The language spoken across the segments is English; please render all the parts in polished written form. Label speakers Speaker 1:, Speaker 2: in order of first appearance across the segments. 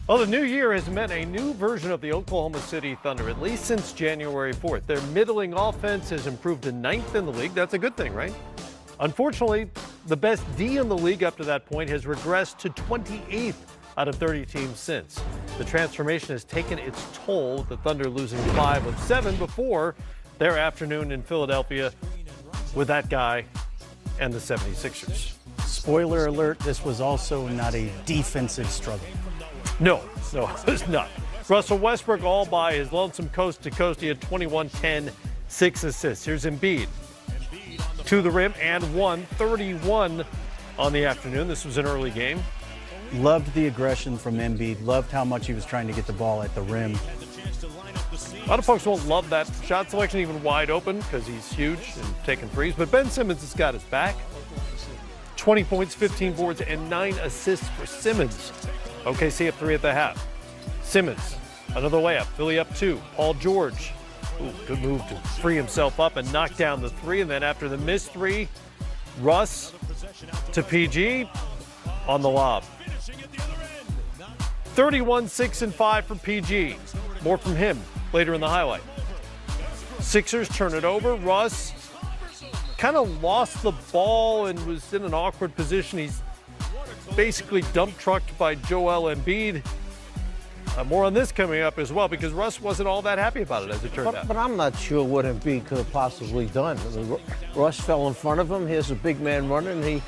Speaker 1: Well, the new year has meant a new version of the Oklahoma City Thunder, at least since January 4th. Their middling offense has improved to 9th in the league. That's a good thing, right? Unfortunately, the best D in the league up to that point has regressed to 28th out of 30 teams since. The transformation has taken its toll, with the Thunder losing 5 of 7 before their afternoon in Philadelphia with that guy and the 76ers.
Speaker 2: Spoiler alert, this was also not a defensive struggle.
Speaker 1: No, it was not. Russell Westbrook all by his lonesome coast to coast. He had 21, 10, 6 assists. Here's Embiid to the rim and 31 on the afternoon. This was an early game.
Speaker 2: Loved the aggression from Embiid. Loved how much he was trying to get the ball at the rim.
Speaker 1: A lot of folks won't love that shot selection, even wide open, because he's huge and taking threes. But Ben Simmons has got his back. 20 points, 15 boards, and 9 assists for Simmons. OKC up 3 at the half. Simmons, another layup. Philly up 2. Paul George. Ooh, good move to free himself up and knock down the 3. And then after the missed 3, Russ to PG on the lob. 31, 6, and 5 for PG. More from him later in the highlight. Sixers turn it over. Russ kind of lost the ball and was in an awkward position. He's basically dump trucked by Joel Embiid. More on this coming up as well, because Russ wasn't all that happy about it, as it turned out.
Speaker 3: But I'm not sure what Embiid could have possibly done. I mean, Russ fell in front of him. Here's a big man running, and he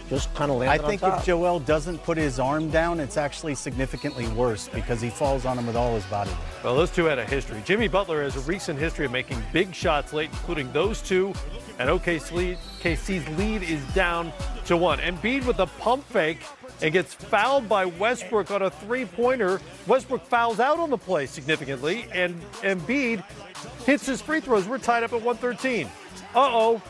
Speaker 3: just kind of landed
Speaker 2: I think
Speaker 3: on top.
Speaker 2: if Joel doesn't put his arm down, it's actually significantly worse because he falls on him with all his body.
Speaker 1: Well, those two had a history. Jimmy Butler has a recent history of making big shots late, including those two, and OKC's lead is down to 1. Embiid with a pump fake and gets fouled by Westbrook on a three-pointer. Westbrook fouls out on the play significantly, and Embiid hits his free throws. We're tied up at 113. Uh-oh.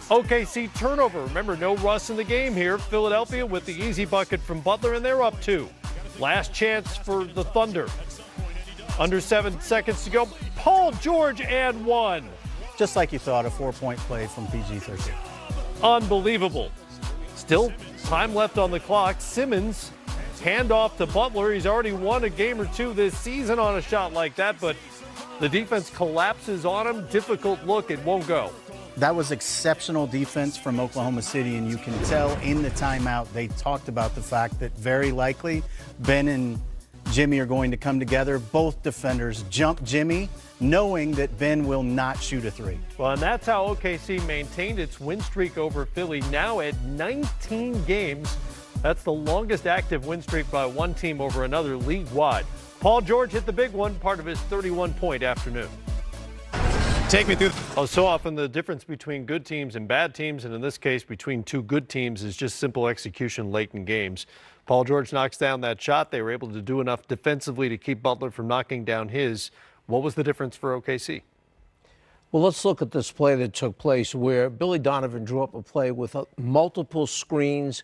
Speaker 1: OKC turnover. Remember, no Russ in the game here. Philadelphia with the easy bucket from Butler, and they're up 2. Last chance for the Thunder. Under 7 seconds to go. Paul George and 1.
Speaker 2: Just like you thought, a 4-point play from PG-13.
Speaker 1: Unbelievable. Still time left on the clock. Simmons, handoff to Butler. He's already won a game or 2 this season on a shot like that, but the defense collapses on him. Difficult look. It won't go.
Speaker 2: That was exceptional defense from Oklahoma City, and you can tell in the timeout they talked about the fact that very likely Ben and Jimmy are going to come together. Both defenders jump Jimmy, knowing that Ben will not shoot a 3.
Speaker 1: Well, and that's how OKC maintained its win streak over Philly, now at 19 games. That's the longest active win streak by one team over another league-wide. Paul George hit the big one, part of his 31-point afternoon.
Speaker 4: Take me through.
Speaker 1: Oh, so often the difference between good teams and bad teams, and in this case between two good teams, is just simple execution late in games. Paul George knocks down that shot. They were able to do enough defensively to keep Butler from knocking down his. What was the difference for OKC?
Speaker 3: Well, let's look at this play that took place where Billy Donovan drew up a play with multiple screens,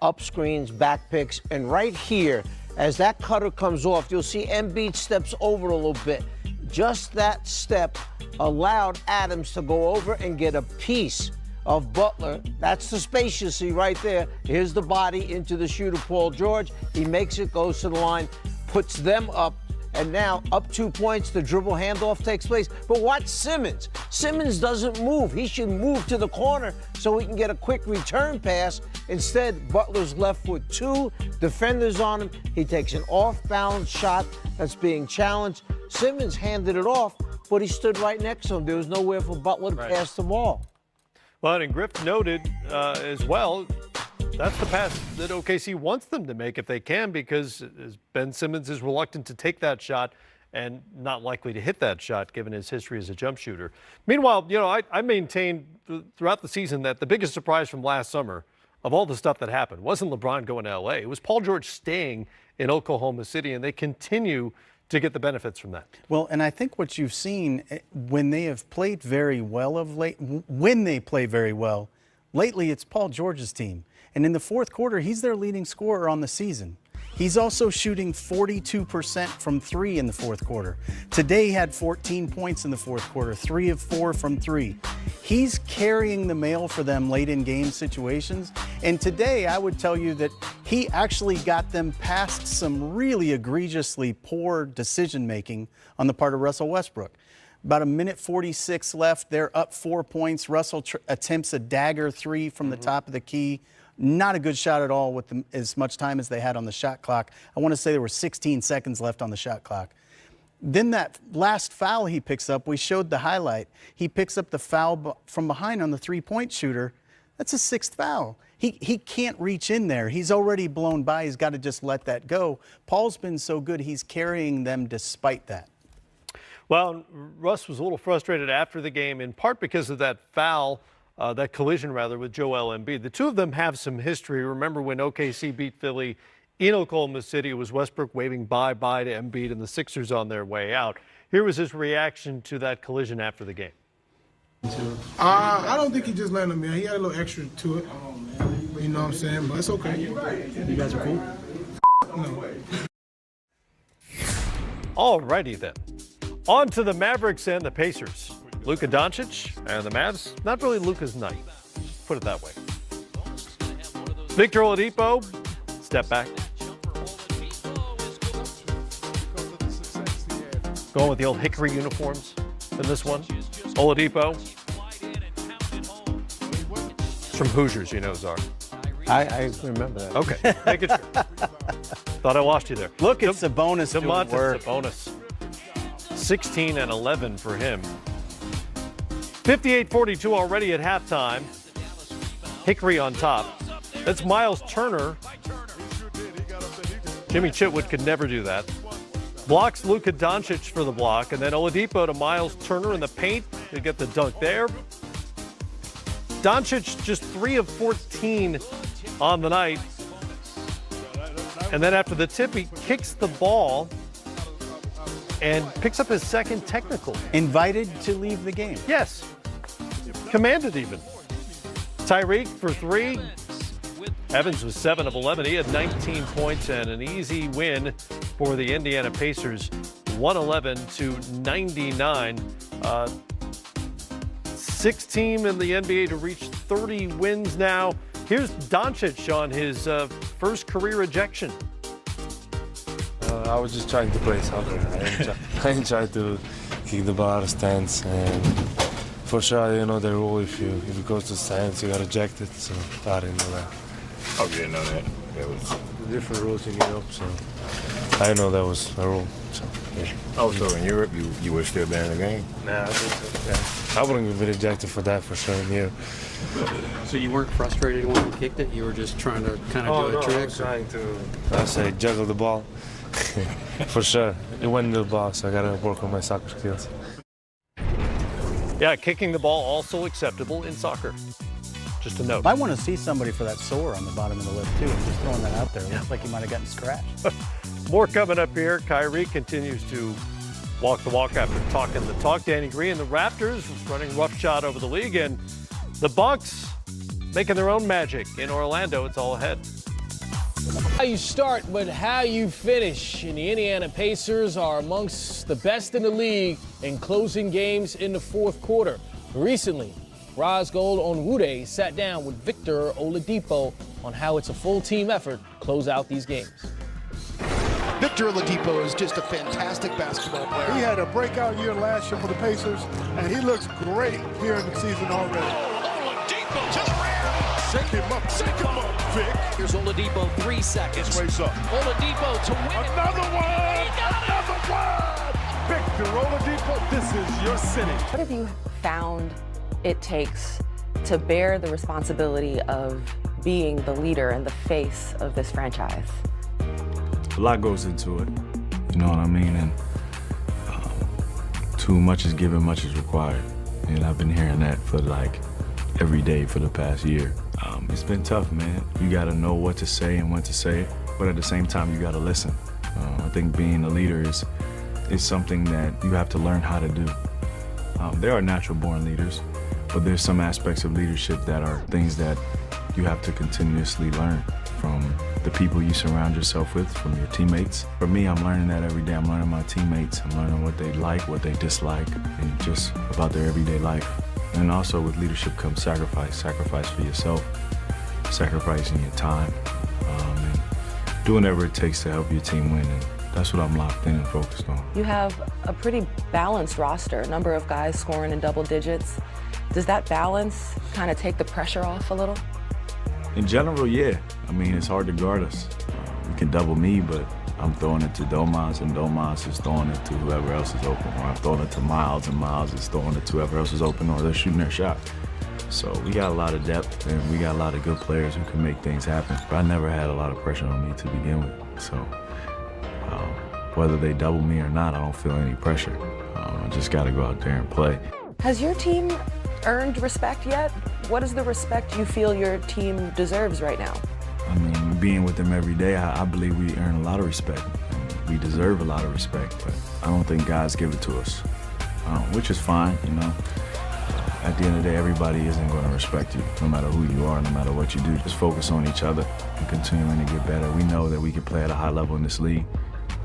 Speaker 3: up screens, back picks, and right here, as that cutter comes off, you'll see Embiid steps over a little bit. Just that step allowed Adams to go over and get a piece of Butler. That's the space you see right there. Here's the body into the shooter, Paul George. He makes it, goes to the line, puts them up, and now up 2 points. The dribble handoff takes place. But watch Simmons. Simmons doesn't move. He should move to the corner so he can get a quick return pass. Instead, Butler's left with 2 defenders on him. He takes an off-balance shot that's being challenged. Simmons handed it off, but he stood right next to him. There was nowhere for Butler to pass the ball.
Speaker 1: Well, and Griff noted as well, that's the pass that OKC wants them to make if they can, because Ben Simmons is reluctant to take that shot and not likely to hit that shot given his history as a jump shooter. Meanwhile, I maintained throughout the season that the biggest surprise from last summer of all the stuff that happened wasn't LeBron going to L.A. It was Paul George staying in Oklahoma City, and they continue to get the benefits from that.
Speaker 2: Well, and I think what you've seen when they have played very well of late, when they play very well, lately it's Paul George's team. And in the fourth quarter, he's their leading scorer on the season. He's also shooting 42% from 3 in the fourth quarter. Today he had 14 points in the fourth quarter, 3 of 4 from 3. He's carrying the mail for them late in game situations. And today I would tell you that he actually got them past some really egregiously poor decision-making on the part of Russell Westbrook. About 1:46 left. They're up 4 points. Russell attempts a dagger three from the top of the key. Not a good shot at all with as much time as they had on the shot clock. I want to say there were 16 seconds left on the shot clock. Then that last foul he picks up, we showed the highlight. He picks up the foul from behind on the three-point shooter. That's a sixth foul. He can't reach in there. He's already blown by. He's got to just let that go. Paul's been so good, he's carrying them despite that.
Speaker 1: Well, Russ was a little frustrated after the game, in part because of that foul, that collision rather, with Joel Embiid. The two of them have some history. Remember when OKC beat Philly in Oklahoma City? It was Westbrook waving bye-bye to Embiid and the Sixers on their way out. Here was his reaction to that collision after the game.
Speaker 5: I don't think he just landed on me. He had a little extra to it. You know what I'm saying? But it's okay. You guys are cool? No.
Speaker 1: All righty then. On to the Mavericks and the Pacers. Luka Doncic and the Mavs, not really Luka's night. Put it that way. Victor Oladipo, step back. Going with the old Hickory uniforms in this one. Oladipo. It's from Hoosiers, you know, Czar.
Speaker 3: I remember that.
Speaker 1: Okay, make it sure. Thought I lost you there.
Speaker 2: Look, it's a bonus doing work.
Speaker 1: It's a bonus. 16 and 11 for him. 58-42 already at halftime. Hickory on top. That's Miles Turner. Jimmy Chitwood could never do that. Blocks Luka Doncic for the block, and then Oladipo to Miles Turner in the paint. They get the dunk there. Doncic just 3 of 14 on the night. And then after the tip, he kicks the ball and picks up his second technical.
Speaker 2: Invited to leave the game.
Speaker 1: Yes. Commanded even. Tyreek for 3. Evans was 7 of 11. He had 19 points and an easy win for the Indiana Pacers, 111-99. Sixth team in the NBA to reach 30 wins now. Here's Doncic on his first career ejection.
Speaker 6: I was just trying to play soccer. I didn't try to kick the ball out of stance. And for sure, I didn't know the rule. If it goes to stance, you got ejected. So I didn't know that.
Speaker 7: Oh, you didn't know that? That was
Speaker 6: different rules in Europe, so I didn't know that was a rule. So, yeah.
Speaker 7: Oh, so in Europe, you would still be in the game?
Speaker 6: Nah, I wouldn't have been ejected for that for sure in Europe.
Speaker 8: So you weren't frustrated when you kicked it? You were just trying to kind of do a trick?
Speaker 6: I was trying to, juggle the ball. For sure. It went into the ball, so I got to work on my soccer skills.
Speaker 1: Yeah, kicking the ball also acceptable in soccer. Just a note.
Speaker 2: I want to see somebody for that sore on the bottom of the lip, too. I'm just throwing that out there. It looks like he might have gotten scratched.
Speaker 1: More coming up here. Kyrie continues to walk the walk after talking the talk. Danny Green and the Raptors running roughshod over the league. And the Bucks making their own magic in Orlando. It's all ahead.
Speaker 9: How you start, but how you finish. And the Indiana Pacers are amongst the best in the league in closing games in the fourth quarter. Recently, Raz Gold Onwude sat down with Victor Oladipo on how it's a full team effort to close out these games.
Speaker 10: Victor Oladipo is just a fantastic basketball player.
Speaker 5: He had a breakout year last year for the Pacers, and he looks great here in the season already.
Speaker 10: Oladipo to the rim.
Speaker 5: Shake him up, Vic.
Speaker 10: Here's Oladipo, 3 seconds.
Speaker 5: Race up.
Speaker 10: Oladipo to win it.
Speaker 5: Another one! Victor Oladipo, this is your city.
Speaker 11: What have you found it takes to bear the responsibility of being the leader and the face of this franchise?
Speaker 6: A lot goes into it, you know what I mean? And too much is given, much is required. And I've been hearing that for like every day for the past year. It's been tough, man. You gotta know what to say and when to say it, but at the same time, you gotta listen. I think being a leader is something that you have to learn how to do. There are natural born leaders, but there's some aspects of leadership that are things that you have to continuously learn from the people you surround yourself with, from your teammates. For me, I'm learning that every day. I'm learning my teammates. I'm learning what they like, what they dislike, and just about their everyday life. And also with leadership comes sacrifice. Sacrifice for yourself, sacrificing your time, and do whatever it takes to help your team win, and that's what I'm locked in and focused on.
Speaker 11: You have a pretty balanced roster, a number of guys scoring in double digits. Does that balance kind of take the pressure off a little?
Speaker 6: In general, yeah. I mean, it's hard to guard us. You can double me, but I'm throwing it to Domas, and Domas is throwing it to whoever else is open. Or I'm throwing it to Miles, and Miles is throwing it to whoever else is open, or they're shooting their shot. So we got a lot of depth, and we got a lot of good players who can make things happen. But I never had a lot of pressure on me to begin with. So whether they double me or not, I don't feel any pressure. I just got to go out there and play.
Speaker 11: Has your team earned respect yet? What is the respect you feel your team deserves right now?
Speaker 6: I mean, being with them every day, I believe we earn a lot of respect. And we deserve a lot of respect, but I don't think guys give it to us, which is fine, you know. At the end of the day, everybody isn't going to respect you, no matter who you are, no matter what you do. Just focus on each other and continuing to get better. We know that we can play at a high level in this league.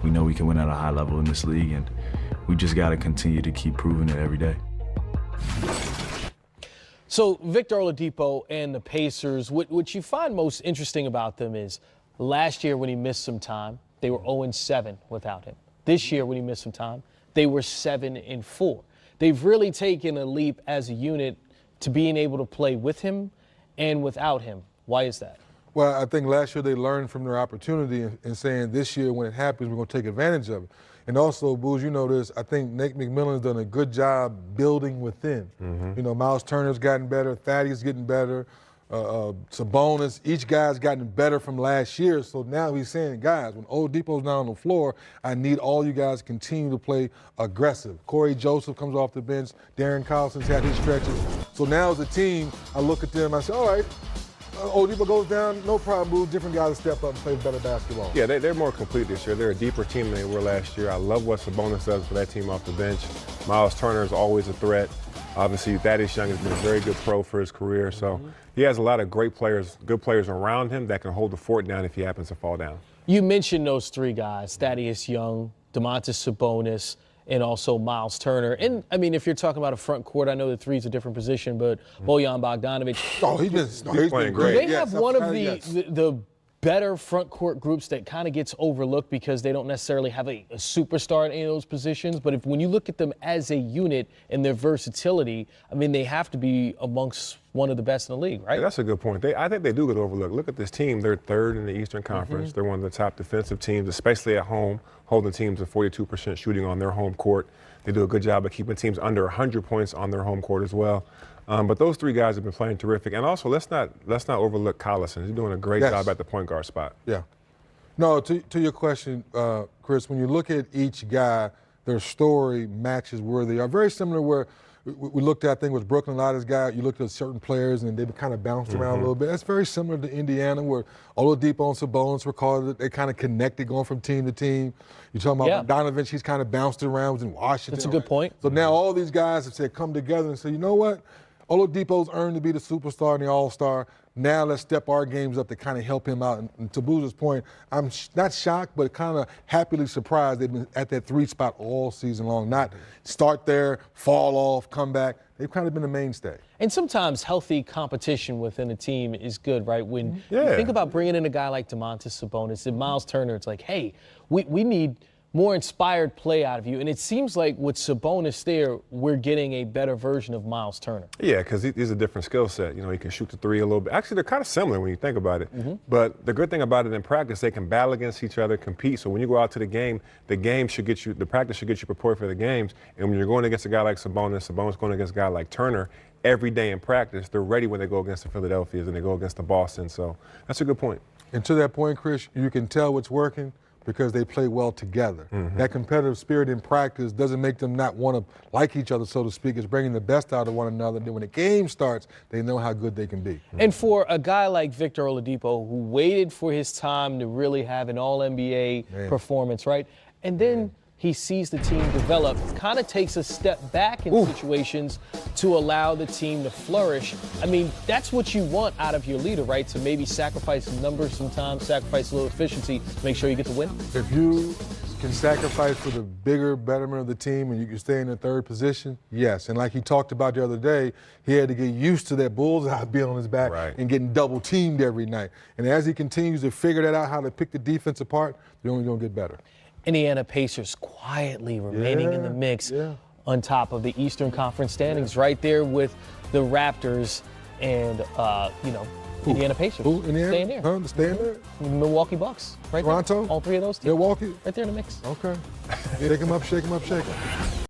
Speaker 6: We know we can win at a high level in this league, and we just got to continue to keep proving it every day.
Speaker 9: So Victor Oladipo and the Pacers, what you find most interesting about them is last year when he missed some time, they were 0-7 without him. This year when he missed some time, they were 7-4. They've really taken a leap as a unit to being able to play with him and without him. Why is that?
Speaker 12: Well, I think last year they learned from their opportunity and saying this year when it happens, we're going to take advantage of it. And also, Booz, you know this, I think Nate McMillan's done a good job building within. You know, Miles Turner's gotten better, Thaddeus getting better, Sabonis, each guy's gotten better from last year. So now he's saying, guys, when Oladipo's not on the floor, I need all you guys to continue to play aggressive. Corey Joseph comes off the bench, Darren Collison's had his stretches. So now as a team, I look at them, I say, all right, Oladipo goes down, no problem, Boo. Different guys step up and play better basketball.
Speaker 7: Yeah, they're more complete this year. They're a deeper team than they were last year. I love what Sabonis does for that team off the bench. Miles Turner is always a threat. Obviously, Thaddeus Young has been a very good pro for his career. So he has a lot of great players, good players around him that can hold the fort down if he happens to fall down.
Speaker 9: You mentioned those three guys, Thaddeus Young, Domantas Sabonis, and also Miles Turner. And, I mean, if you're talking about a front court, I know the three's a different position, but Bojan Bogdanovic.
Speaker 12: Oh, he's playing great.
Speaker 9: They have one of the better front court groups that kind of gets overlooked because they don't necessarily have a superstar in any of those positions. But when you look at them as a unit and their versatility, I mean, they have to be amongst one of the best in the league, right?
Speaker 7: Yeah, that's a good point. I think they do get overlooked. Look at this team. They're third in the Eastern Conference. They're one of the top defensive teams, especially at home, holding teams to 42% shooting on their home court. They do a good job of keeping teams under 100 points on their home court as well. But those three guys have been playing terrific. And also, let's not overlook Collison. He's doing a great job at the point guard spot.
Speaker 12: Yeah. No, to your question, Chris, when you look at each guy, their story matches where they are. Very similar where we looked at, I think, was Brooklyn, a lot of this guy, you looked at certain players and they kind of bounced around a little bit. That's very similar to Indiana where Oladipo and Sabonis were called, they kind of connected going from team to team. You're talking about Donovan, he's kind of bounced around, was in Washington.
Speaker 9: That's a good point.
Speaker 12: So now all these guys have said, come together and say, you know what? Oladipo's earned to be the superstar and the all-star. Now let's step our games up to kind of help him out. And to Booz's point, I'm not shocked, but kind of happily surprised they've been at that 3 spot all season long. Not start there, fall off, come back. They've kind of been the mainstay.
Speaker 9: And sometimes healthy competition within a team is good, right? When you think about bringing in a guy like Domantas Sabonis and Miles Turner, it's like, hey, we need more inspired play out of you. And it seems like with Sabonis there, we're getting a better version of Miles Turner.
Speaker 7: Yeah, because he's a different skill set. You know, he can shoot the three a little bit. Actually, they're kind of similar when you think about it. But the good thing about it in practice, they can battle against each other, compete. So when you go out to the game should get you, the practice should get you prepared for the games. And when you're going against a guy like Sabonis going against a guy like Turner, every day in practice, they're ready when they go against the Philadelphias and they go against the Boston. So that's a good point.
Speaker 12: And to that point, Chris, you can tell what's working because they play well together. That competitive spirit in practice doesn't make them not want to like each other, so to speak. It's bringing the best out of one another. Then when the game starts, they know how good they can be.
Speaker 9: And for a guy like Victor Oladipo, who waited for his time to really have an all-NBA performance, right? And then he sees the team develop, kind of takes a step back in situations to allow the team to flourish. I mean, that's what you want out of your leader, right? To maybe sacrifice numbers sometimes, sacrifice a little efficiency to make sure you get the win.
Speaker 12: If you can sacrifice for the bigger betterment of the team and you can stay in the third position, yes. And like he talked about the other day, he had to get used to that bullseye being on his back and getting double teamed every night. And as he continues to figure that out, how to pick the defense apart, they're only going to get better.
Speaker 9: Indiana Pacers quietly remaining in the mix on top of the Eastern Conference standings, right there with the Raptors and, Indiana Pacers.
Speaker 12: Who? Indiana?
Speaker 9: Staying there.
Speaker 12: Huh? Staying there?
Speaker 9: Milwaukee Bucks, right
Speaker 12: Toronto?
Speaker 9: there. All three of those teams.
Speaker 12: Milwaukee?
Speaker 9: Right there in the mix.
Speaker 12: Okay. Shake him up, shake him up, shake him.